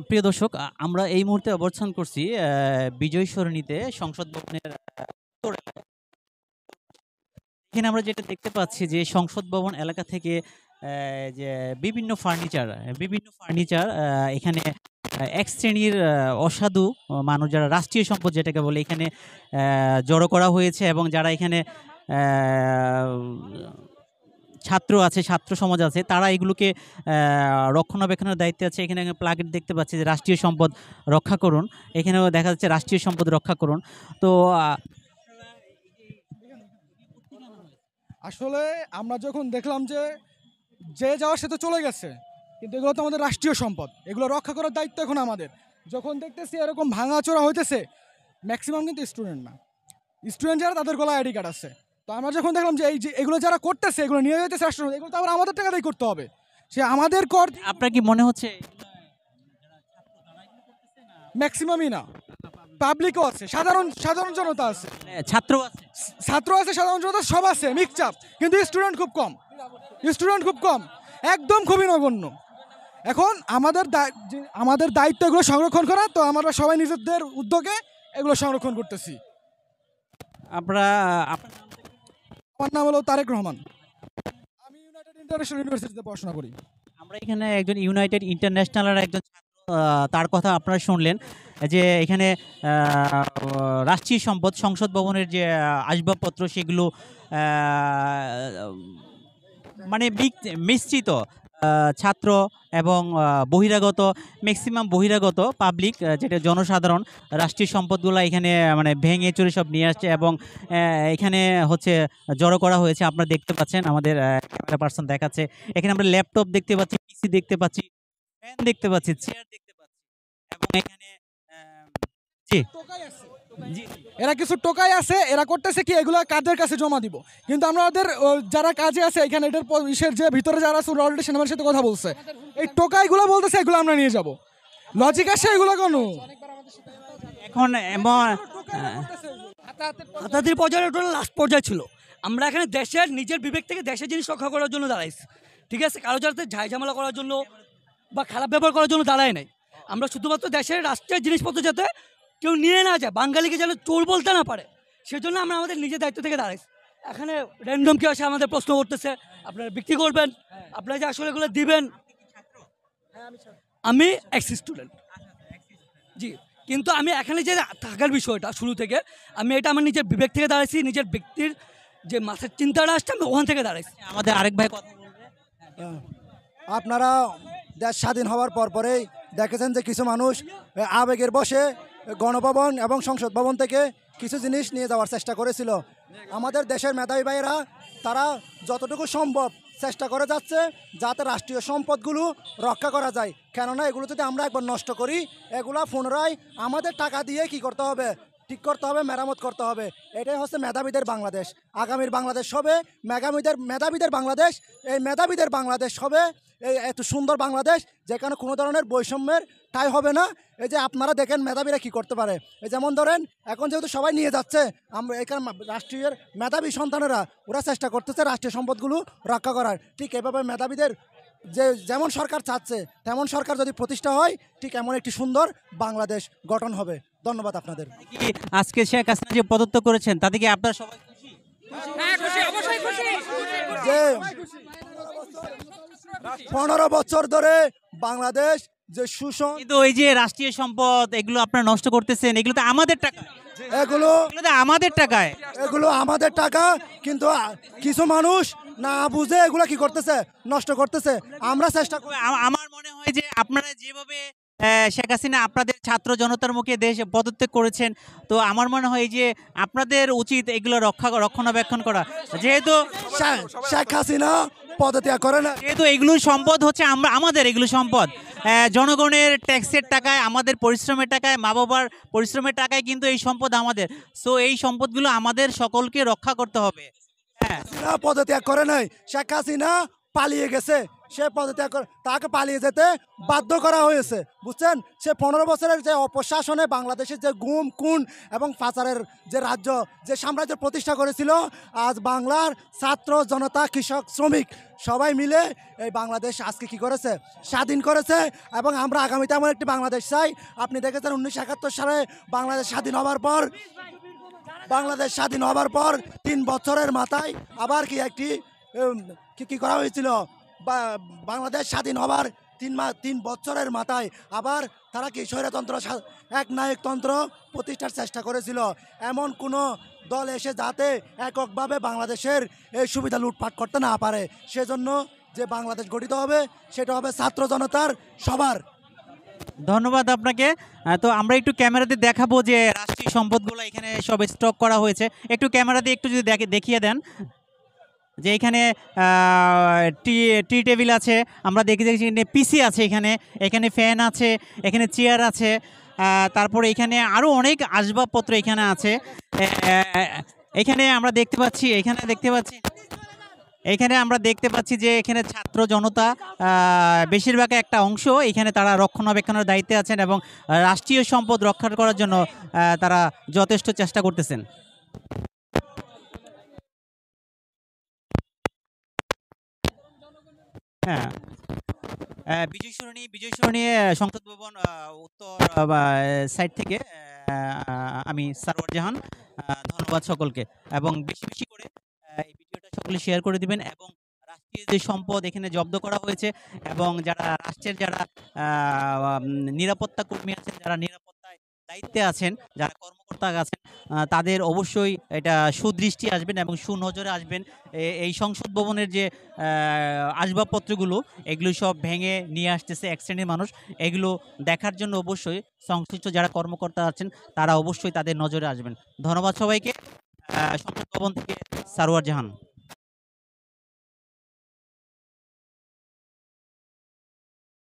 প্রিয় দর্শক, আমরা এই মুহূর্তে অবস্থান করছি বিজয় সরণিতে সংসদ ভবনের উত্তর এলাকায়। এখানে আমরা যেটা দেখতে পাচ্ছি যে সংসদ ভবন এলাকা থেকে যে বিভিন্ন ফার্নিচার এখানে এক শ্রেণীর অসাধু মানুষ, যারা রাষ্ট্রীয় সম্পদ যেটাকে বলে, এখানে জড়ো করা হয়েছে। এবং যারা এখানে ছাত্র আছে, ছাত্র সমাজ আছে, তারা এগুলোকে রক্ষণাবেক্ষণের দায়িত্বে আছে। এখানে প্লাকেট দেখতে পাচ্ছি যে রাষ্ট্রীয় সম্পদ রক্ষা করুন। এখানেও দেখা যাচ্ছে রাষ্ট্রীয় সম্পদ রক্ষা করুন। তো আসলে আমরা যখন দেখলাম যে যে যাওয়ার সে তো চলে গেছে, কিন্তু এগুলো তো আমাদের রাষ্ট্রীয় সম্পদ, এগুলো রক্ষা করার দায়িত্ব এখন আমাদের। যখন দেখতেছি এরকম ভাঙাচোরা হইতেছে, ম্যাক্সিমাম কিন্তু স্টুডেন্ট না, স্টুডেন্ট যারা তাদের গলায় আইডি কার্ড আছে। তো আমরা যখন দেখলাম যে এই যে এগুলো যারা করতেছে, এগুলো নিয়ে যেতেছে রাষ্ট্র, এগুলো তো আবার আমাদের টাকা দিয়ে করতে হবে, সে আমাদের কর। আপনার কি মনে হচ্ছে ম্যাক্সিমামই না, পাবলিকও আছে, সাধারণ সাধারণ জনতা আছে, ছাত্র আছে? ছাত্র আছে, সাধারণ জনতা সব আছে, মিক্সচাপ, কিন্তু স্টুডেন্ট খুব কম, স্টুডেন্ট খুব কম, একদম খুবই নগণ্য। এখন আমাদের দায়িত্ব এগুলো সংরক্ষণ করা, তো আমরা সবাই নিজেদের উদ্যোগে এগুলো সংরক্ষণ করতেছি। আপনারা আমার নাম হলো তারেক রহমান, আমি ইউনাইটেড ইন্টারন্যাশনাল ইউনিভার্সিটিতে পড়াশোনা করি। আমরা এখানে একজন ইউনাইটেড ইন্টারন্যাশনালের একজন ছাত্র, তার কথা আপনারা শুনলেন যে এখানে রাষ্ট্রীয় সম্পদ সংসদ ভবনের যে আসবাবপত্র সেগুলো মানে মিশ্রিত ছাত্র এবং বহিরাগত, ম্যাক্সিমাম বহিরাগত পাবলিক, যেটা জনসাধারণ, রাষ্ট্রীয় সম্পদগুলো এখানে মানে ভেঙে চুরে সব নিয়ে আসছে এবং এখানে হচ্ছে জড়ো করা হয়েছে। আপনারা দেখতে পাচ্ছেন, আমাদের ক্যামেরা পার্সন দেখাচ্ছে, এখানে আমরা ল্যাপটপ দেখতে পাচ্ছি, পিসি দেখতে পাচ্ছি, ফ্যান দেখতে পাচ্ছি, চেয়ার দেখতে পাচ্ছি। এবং এখানে জি জি এরা কিছু টোকাই আছে, এরা করতেছে কি এগুলো কাদের কাছে জমা দিব, কিন্তু আমরা ওদের যারা কাজে আছে এখানে এটার ইসের যে ভিতরে যারা আছে অলরেডি সেনাবাহিনীর সাথে কথা বলছে, এই টোকাইগুলো বলতেছে এগুলো আমরা নিয়ে যাব, লজিক আছে এগুলো কোনো এখন এমন হাতাহাতির পর্যায়ে ওটা লাস্ট পর্যায়ে ছিল। আমরা এখানে দেশের নিজের বিবেক থেকে দেশের জিনিস রক্ষা করার জন্য দাঁড়াইছি, ঠিক আছে? কারো যাতে ঝামেলা করার জন্য বা খারাপ ব্যবহার করার জন্য দাঁড়ায় নাই। আমরা শুধুমাত্র দেশের রাষ্ট্রের জিনিসপত্র যাতে কেউ নিয়ে না যায়, বাঙালিকে যেন চোর বলতে না পারে, সেজন্য আমরা আমাদের নিজের দায়িত্ব থেকে দাঁড়াইছি। এখানে র্যান্ডম কেউ আসে আমাদের প্রশ্ন করতেছে, আপনারা বিক্রি করবেন, আপনারা যে আসলে এগুলো দিবেন। আমি এক্স স্টুডেন্ট, জি। কিন্তু আমি এখানে যে থাকার বিষয়টা শুরু থেকে, আমি এটা আমার নিজের বিবেক থেকে দাঁড়াইছি, নিজের ব্যক্তির যে মাথার চিন্তাটা আসছে আমি ওখান থেকে দাঁড়াইছি। আমাদের আরেক ভাই কথা বলবে। আপনারা দেশ স্বাধীন হওয়ার পরেই দেখেছেন যে কিছু মানুষ আবেগের বশে গণভবন এবং সংসদ ভবন থেকে কিছু জিনিস নিয়ে যাওয়ার চেষ্টা করেছিল। আমাদের দেশের মেধাবী ভাইয়েরা তারা যতটুকু সম্ভব চেষ্টা করে যাচ্ছে যাতে রাষ্ট্রীয় সম্পদগুলো রক্ষা করা যায়, কেননা এগুলো যদি আমরা একবার নষ্ট করি, এগুলো পুনরায় আমাদের টাকা দিয়ে কি করতে হবে, ঠিক করতে হবে, মেরামত করতে হবে। এটাই হচ্ছে মেধাবীদের বাংলাদেশ। আগামীর বাংলাদেশ হবে মেধাবীদের বাংলাদেশ। এই মেধাবীদের বাংলাদেশ হবে এই এত সুন্দর বাংলাদেশ যেখানে কোনো ধরনের বৈষম্যের ঠাঁই হবে না। এই যে আপনারা দেখেন মেধাবীরা কি করতে পারে, এই যেমন ধরেন এখন যেহেতু সবাই নিয়ে যাচ্ছে, আমরা এখানে রাষ্ট্রীয় মেধাবী সন্তানেরা ওরা চেষ্টা করতেছে রাষ্ট্রীয় সম্পদগুলো রক্ষা করার। ঠিক এভাবে মেধাবীদের যেমন সরকার চাচ্ছে তেমন সরকার যদি প্রতিষ্ঠা হয়, ঠিক এমন একটি সুন্দর বাংলাদেশ গঠন হবে। ধন্যবাদ আপনাদের। আজকে শেখ হাসিনা যে পদত্যাগ করেছেন তাতে কি আপনারা সবাই খুশি? যে 15 বছর ধরে বাংলাদেশ যে কিন্তু ওই যে রাষ্ট্রীয় সম্পদ এগুলো আপনারা নষ্ট করতেছেন, এগুলো তো আমাদের টাকা, এগুলো এগুলো আমাদের টাকা, কিন্তু কিছু মানুষ না বুঝে এগুলো কি করতেছে, নষ্ট করতেছে। আমরা চেষ্টা করি। আমার মনে হয় যে আপনারা যেভাবে শেখ হাসিনা আপনাদের ছাত্র জনতার মুখে দেশে পদত্যাগ করেছেন, তো আমার মনে হয় যে আপনাদের উচিত এগুলো রক্ষণাবেক্ষণ করা। যেহেতু শেখ হাসিনা পদত্যাগ করে না, যেহেতু এগুলো সম্পদ হচ্ছে আমাদের, এগুলো সম্পদ জনগণের ট্যাক্সের টাকায়, আমাদের পরিশ্রমের টাকায়, মা বাবার পরিশ্রমের টাকায় কিন্তু এই সম্পদ আমাদের। সো এই সম্পদগুলো আমাদের সকলকে রক্ষা করতে হবে। হ্যাঁ, পদত্যাগ করে নাই, শেখ হাসিনা পালিয়ে গেছে, সে পদত্যাগ তাকে পালিয়ে যেতে বাধ্য করা হয়েছে, বুঝছেন? সে 15 বছরের যে অপশাসনে বাংলাদেশের যে গুম খুন এবং পাচারের যে রাজ্য, যে সাম্রাজ্য প্রতিষ্ঠা করেছিল, আজ বাংলার ছাত্র জনতা কৃষক শ্রমিক সবাই মিলে এই বাংলাদেশ আজকে কি করেছে, স্বাধীন করেছে। এবং আমরা আগামীতে এমন একটি বাংলাদেশ চাই। আপনি দেখেছেন 1971 সালে বাংলাদেশ স্বাধীন হওয়ার পর, 3 বছরের মাথায় আবার কি একটি কি করা হয়েছিল, বাংলাদেশ স্বাধীন হবার 3 বছরের মাথায় আবার তারা কি স্বৈরতন্ত্র একনায়কতন্ত্র প্রতিষ্ঠার চেষ্টা করেছিল। এমন কোনো দল এসে যাতে এককভাবে বাংলাদেশের এই সুবিধা লুটপাট করতে না পারে, সেজন্য যে বাংলাদেশ গঠিত হবে সেটা হবে ছাত্র জনতার সবার। ধন্যবাদ আপনাকে। তো আমরা একটু ক্যামেরাতে দেখাবো যে রাষ্ট্রীয় সম্পদগুলো এখানে সব স্টক করা হয়েছে। একটু ক্যামেরাতে একটু যদি দেখিয়ে দেন যে এখানে টি টেবিল আছে, আমরা দেখি পিসি আছে, এখানে ফ্যান আছে, এখানে চেয়ার আছে, তারপরে এখানে আরও অনেক আসবাবপত্র এখানে আছে। এখানে আমরা দেখতে পাচ্ছি যে এখানে ছাত্র জনতা বেশিরভাগ একটা অংশ এখানে তারা রক্ষণাবেক্ষণের দায়িত্বে আছেন এবং রাষ্ট্রীয় সম্পদ রক্ষা করার জন্য তারা যথেষ্ট চেষ্টা করতেছেন। হ্যাঁ, বিজয় সরণি সংসদ ভবন উত্তর সাইড থেকে আমি সারওয়ার জাহান। ধন্যবাদ সকলকে, এবং বেশি বেশি করে এই ভিডিওটা সকলে শেয়ার করে দিবেন। এবং রাষ্ট্রীয় যে সম্পদ এখানে জব্দ করা হয়েছে এবং যারা রাষ্ট্রের নিরাপত্তা কর্মী আছেন, যারা নিরাপত্তায় দায়িত্বে আছেন, যারা কর্মকর্তা আছেন, তাদের অবশ্যই এটা সুদৃষ্টি আসবেন এবং সুনজরে আসবেন। এই সংসদ ভবনের যে আসবাবপত্রগুলো এগুলো সব ভেঙে নিয়ে আসতেছে এক শ্রেণীর মানুষ, এগুলো দেখার জন্য অবশ্যই সংশ্লিষ্ট যারা কর্মকর্তা আছেন তারা অবশ্যই তাদের নজরে আসবেন। ধন্যবাদ সবাইকে। সংসদ ভবন থেকে সারওয়ার জাহান।